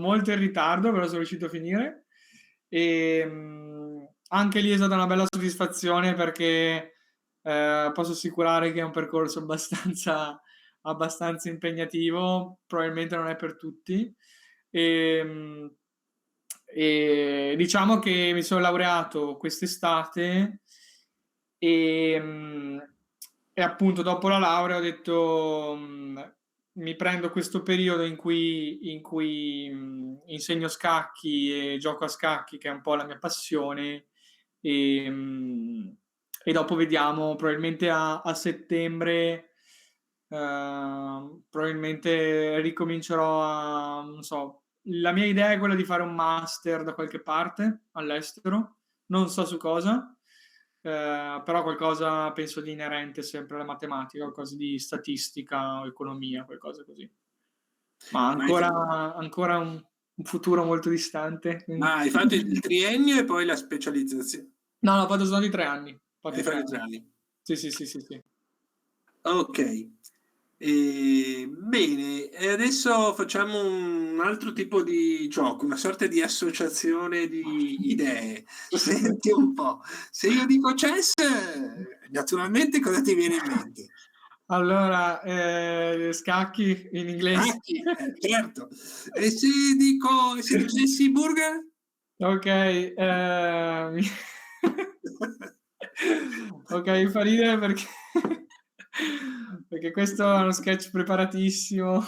molto in ritardo, però sono riuscito a finire. E anche lì è stata una bella soddisfazione, perché posso assicurare che è un percorso abbastanza impegnativo, probabilmente non è per tutti. E diciamo che mi sono laureato quest'estate e appunto dopo la laurea ho detto mi prendo questo periodo in cui insegno scacchi e gioco a scacchi, che è un po' la mia passione, e dopo vediamo, probabilmente a settembre probabilmente ricomincerò non so, la mia idea è quella di fare un master da qualche parte all'estero, non so su cosa, però qualcosa penso di inerente sempre alla matematica, qualcosa di statistica o economia, qualcosa così. Ma ancora un futuro molto distante. Ma hai fatto il triennio e poi la specializzazione? No, ho fatto solo di 3 anni. Hai fatto 3 anni. Sì. Ok. Bene, e adesso facciamo un altro tipo di gioco, una sorta di associazione di idee. Senti un po', se io dico chess, naturalmente cosa ti viene in mente? Allora, scacchi in inglese. Scacchi, certo. E se dicessi burger? Ok, ok, mi fa ridere perché questo è uno sketch preparatissimo.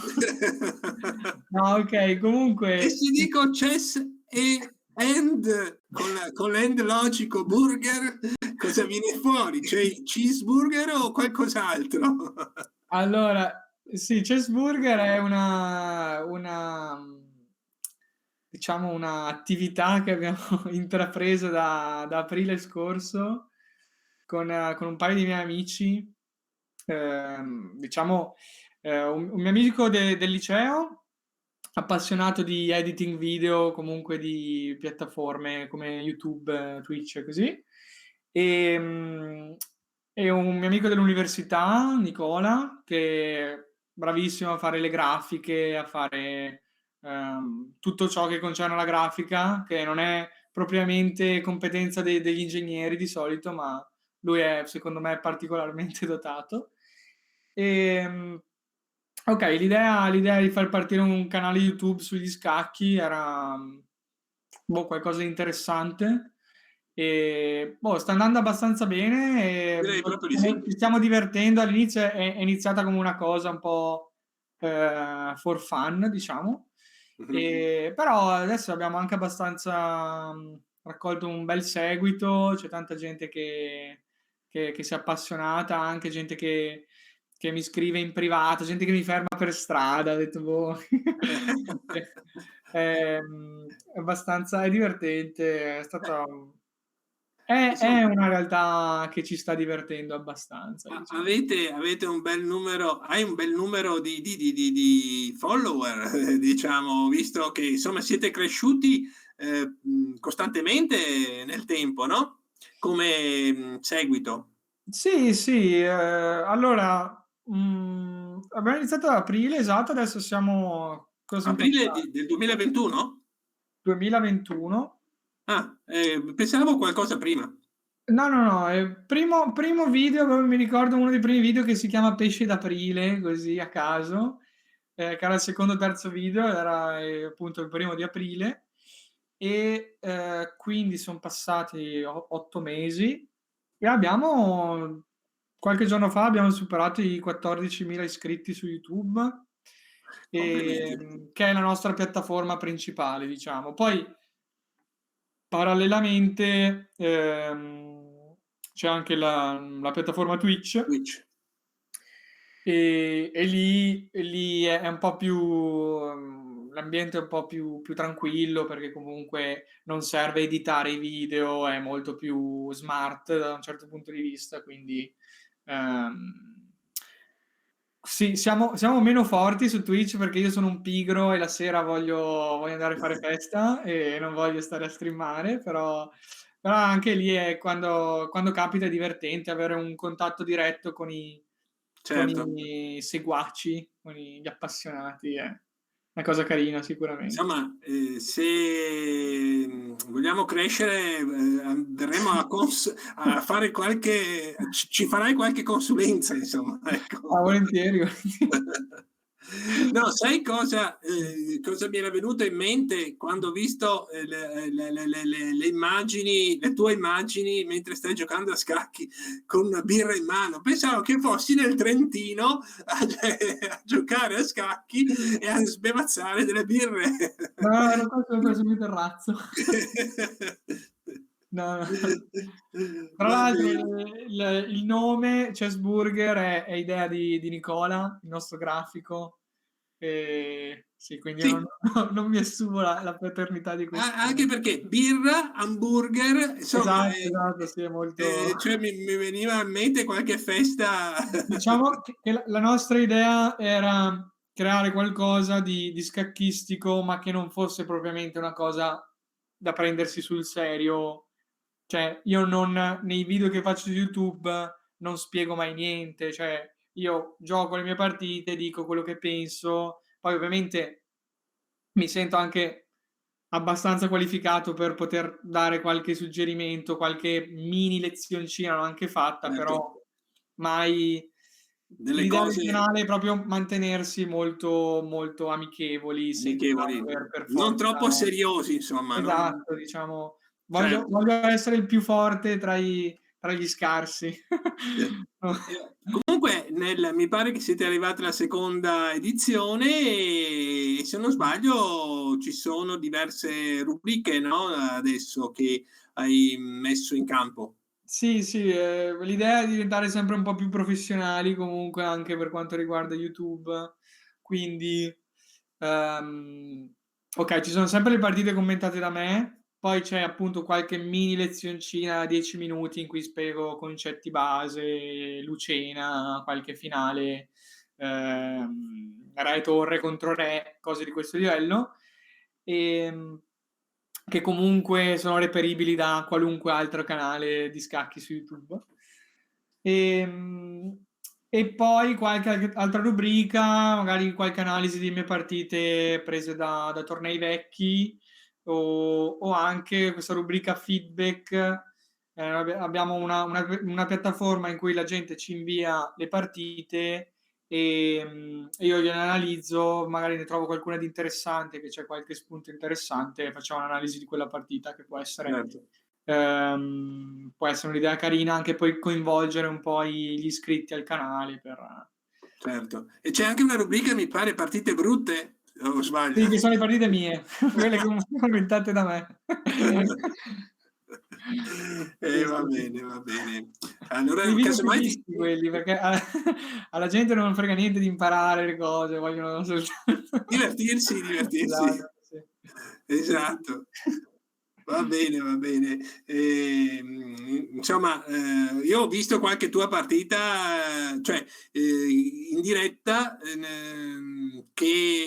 No, ok, comunque... E se dico chess e end, con l'end logico burger, cosa viene fuori? Cioè cheeseburger o qualcos'altro? Allora, sì, cheeseburger è diciamo un'attività che abbiamo intrapreso da aprile scorso con un paio di miei amici, diciamo un mio amico del liceo, appassionato di editing video, comunque di piattaforme come YouTube, Twitch e così, e un mio amico dell'università, Nicola, che è bravissimo a fare le grafiche, a fare tutto ciò che concerne la grafica, che non è propriamente competenza degli ingegneri di solito, ma lui è, secondo me, particolarmente dotato. Ok, l'idea di far partire un canale YouTube sugli scacchi era qualcosa di interessante. E sta andando abbastanza bene Direi proprio di sì. ci stiamo divertendo. All'inizio è iniziata come una cosa un po' for fun, diciamo. Però adesso abbiamo anche abbastanza raccolto un bel seguito, c'è tanta gente che si è appassionata, anche gente che mi scrive in privato, gente che mi ferma per strada, ho detto boh. È abbastanza, è divertente, è stata è una realtà che ci sta divertendo abbastanza, diciamo. Avete un bel numero, hai un bel numero di follower, diciamo, visto che insomma siete cresciuti costantemente nel tempo, no? Come seguito. Sì, allora abbiamo iniziato ad aprile, esatto, adesso siamo, cosa siamo Aprile passati? del 2021? 2021. Pensavo qualcosa prima. No, primo video, proprio mi ricordo uno dei primi video che si chiama Pesce d'aprile, così a caso, che era il secondo o terzo video, era appunto il primo di aprile, e quindi sono passati 8 mesi e qualche giorno fa abbiamo superato i 14.000 iscritti su YouTube, Complimenti. che è la nostra piattaforma principale, diciamo. Poi parallelamente c'è anche la piattaforma Twitch Twitch. e lì è un po' più l'ambiente è un po' più tranquillo, perché comunque non serve editare i video, è molto più smart da un certo punto di vista, quindi sì, siamo meno forti su Twitch perché io sono un pigro e la sera voglio andare a fare festa e non voglio stare a streamare, però anche lì è quando capita è divertente avere un contatto diretto con Certo. i seguaci, con gli appassionati, è una cosa carina sicuramente. Insomma, se vogliamo crescere, verremo a fare ci farai qualche consulenza, insomma, ecco. Volentieri. No, sai cosa mi era venuto in mente quando ho visto le immagini, le tue immagini mentre stai giocando a scacchi con una birra in mano? Pensavo che fossi nel Trentino a giocare a scacchi e a sbevazzare delle birre. No, ero qua sul mio terrazzo. No. Tra Va l'altro bene. il nome Chessburger è idea di Nicola, il nostro grafico. Sì, quindi io Sì, non mi assumo la paternità di questo anche nome. perché birra, hamburger, insomma, Esatto, sì, è molto. cioè mi veniva in mente qualche festa. Diciamo che la nostra idea era creare qualcosa di scacchistico, ma che non fosse propriamente una cosa da prendersi sul serio. Cioè, io nei video che faccio su YouTube non spiego mai niente, cioè io gioco le mie partite, dico quello che penso, poi ovviamente mi sento anche abbastanza qualificato per poter dare qualche suggerimento, qualche mini lezioncina l'ho anche fatta, Certo, però mai. delle L'idea del cose canale è proprio mantenersi molto, molto amichevoli, senza amichevoli, per non forza. troppo seriosi, insomma, non Esatto, diciamo, certo. voglio essere il più forte tra gli scarsi. Comunque mi pare che siete arrivati alla seconda edizione e se non sbaglio ci sono diverse rubriche, no, adesso che hai messo in campo. Sì, l'idea è diventare sempre un po' più professionali comunque anche per quanto riguarda YouTube, quindi ok, ci sono sempre le partite commentate da me, poi c'è appunto qualche mini lezioncina 10 minuti in cui spiego concetti base, Lucena, qualche finale, re torre contro re, cose di questo livello, che comunque sono reperibili da qualunque altro canale di scacchi su YouTube. E poi qualche altra rubrica, magari qualche analisi di mie partite prese da tornei vecchi, o anche questa rubrica feedback. Abbiamo una piattaforma in cui la gente ci invia le partite io gliele analizzo, magari ne trovo qualcuna di interessante, che c'è qualche spunto interessante, e facciamo un'analisi di quella partita che può essere un'idea carina, anche poi coinvolgere un po' gli iscritti al canale Certo. E c'è anche una rubrica, mi pare, partite brutte, o sbaglio? Sì, che sono le partite mie, quelle commentate da me. Va bene, va bene. Allora, I video più casomai visti quelli, perché alla gente non frega niente di imparare le cose, vogliono soltanto divertirsi. esatto, sì. Esatto. Va bene, va bene. Insomma, io ho visto qualche tua partita, cioè in diretta,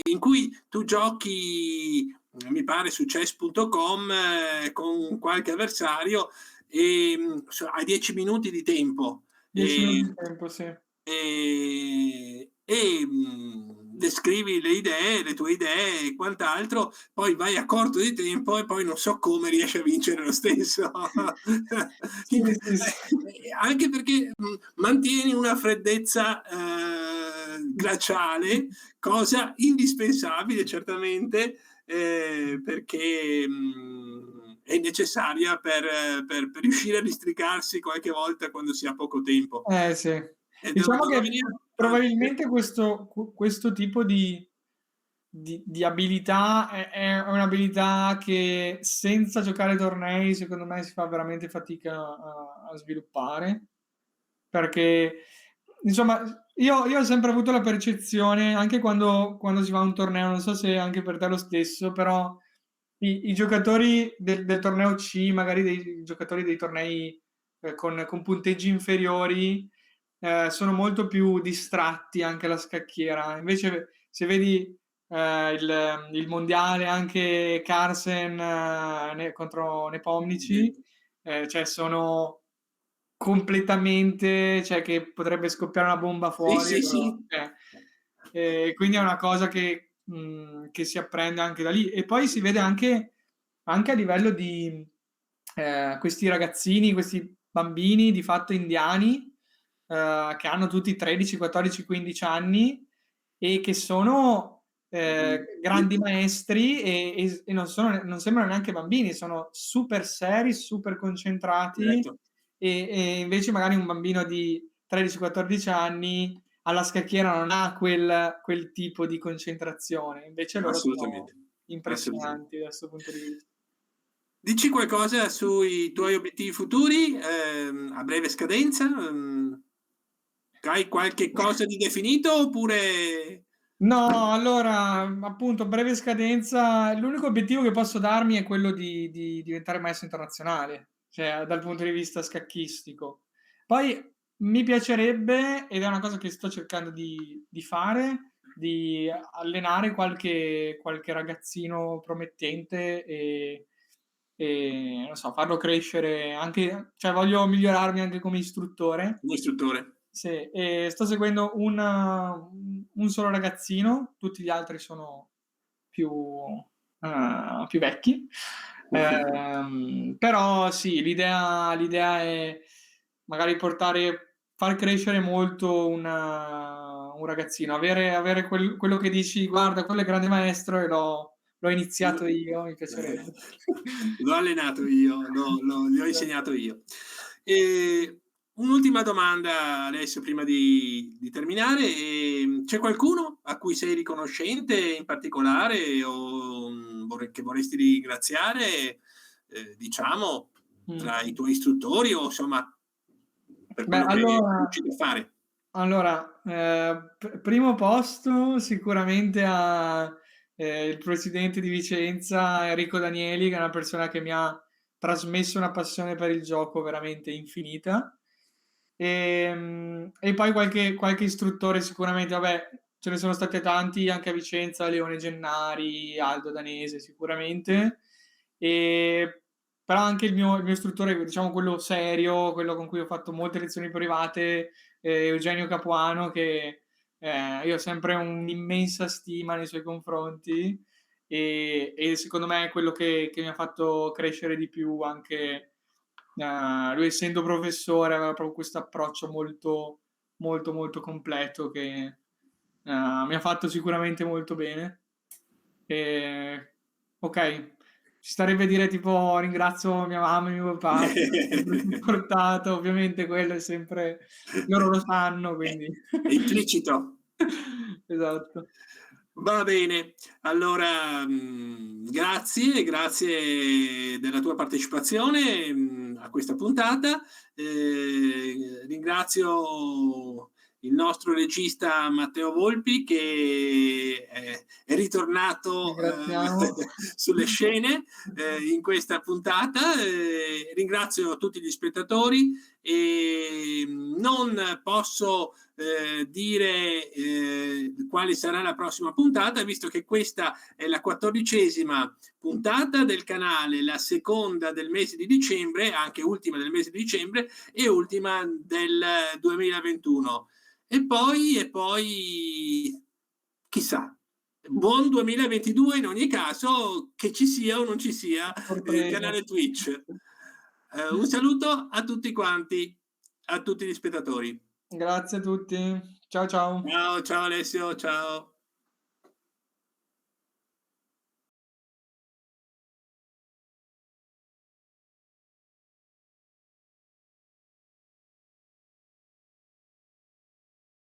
in cui tu giochi, mi pare, su chess.com con qualche avversario e hai 10 minuti di tempo. 10 minuti di tempo, sì. Descrivi le tue idee e quant'altro, poi vai a corto di tempo e poi non so come riesci a vincere lo stesso. Sì, sì, sì. Anche perché mantieni una freddezza glaciale, cosa indispensabile certamente, perché è necessaria per riuscire a districarsi qualche volta quando si ha poco tempo. Sì. Diciamo che probabilmente questo tipo di abilità è un'abilità che senza giocare tornei, secondo me, si fa veramente fatica a sviluppare, perché insomma io ho sempre avuto la percezione, anche quando si va a un torneo, non so se anche per te è lo stesso, però i giocatori del torneo C, magari dei giocatori dei tornei con punteggi inferiori, sono molto più distratti anche alla scacchiera. Invece se vedi il mondiale, anche Carlsen contro Nepomniachtchi, cioè sono completamente, cioè che potrebbe scoppiare una bomba fuori. Sì. Quindi è una cosa che si apprende anche da lì. E poi si vede anche a livello di questi ragazzini, questi bambini di fatto indiani, che hanno tutti 13, 14, 15 anni e che sono grandi maestri e non sembrano neanche bambini, sono super seri, super concentrati. Certo. E invece magari un bambino di 13-14 anni alla scacchiera non ha quel tipo di concentrazione, invece loro sono impressionanti da questo punto di vista. Dici qualcosa sui tuoi obiettivi futuri a breve scadenza? Hai qualche cosa di definito oppure... No, allora, appunto, breve scadenza, l'unico obiettivo che posso darmi è quello di diventare maestro internazionale, cioè dal punto di vista scacchistico. Poi mi piacerebbe, ed è una cosa che sto cercando di fare, di allenare qualche ragazzino promettente e non so, farlo crescere anche, cioè voglio migliorarmi anche come istruttore. Un istruttore. Sì, e sto seguendo un solo ragazzino, tutti gli altri sono più vecchi. Però sì, l'idea è magari far crescere molto un ragazzino, avere quello che dici, guarda, quello è grande maestro e l'ho iniziato io, mi piacerebbe. L'ho allenato io, gli ho insegnato io. Un'ultima domanda adesso prima di terminare. C'è qualcuno a cui sei riconoscente in particolare o che vorresti ringraziare, diciamo, tra i tuoi istruttori o insomma per quello che riuscite a fare? Allora, primo posto sicuramente il presidente di Vicenza, Enrico Danieli, che è una persona che mi ha trasmesso una passione per il gioco veramente infinita. E poi qualche istruttore sicuramente, vabbè, ce ne sono stati tanti anche a Vicenza, Leone Gennari, Aldo Danese sicuramente, però anche il mio istruttore, diciamo quello serio, quello con cui ho fatto molte lezioni private, Eugenio Capuano, che io ho sempre un'immensa stima nei suoi confronti e secondo me è quello che mi ha fatto crescere di più anche. Lui essendo professore aveva proprio questo approccio molto, molto, molto completo che Mi ha fatto sicuramente molto bene. Ok, ci starebbe a dire tipo ringrazio mia mamma e mio papà che mi hanno sempre supportato, ovviamente quello è sempre, loro lo sanno, quindi È implicito. esatto. Va bene, allora grazie della tua partecipazione a questa puntata. Ringrazio il nostro regista Matteo Volpi che è ritornato Ringraziamo. sulle scene in questa puntata. Ringrazio tutti gli spettatori e non posso dire quale sarà la prossima puntata, visto che questa è la 14ª puntata del canale, la seconda del mese di dicembre, anche ultima del mese di dicembre e ultima del 2021. E poi chissà. Buon 2022 in ogni caso, che ci sia o non ci sia il canale Twitch. Un saluto a tutti quanti, a tutti gli spettatori. Grazie a tutti. Ciao ciao. Ciao, ciao Alessio, ciao.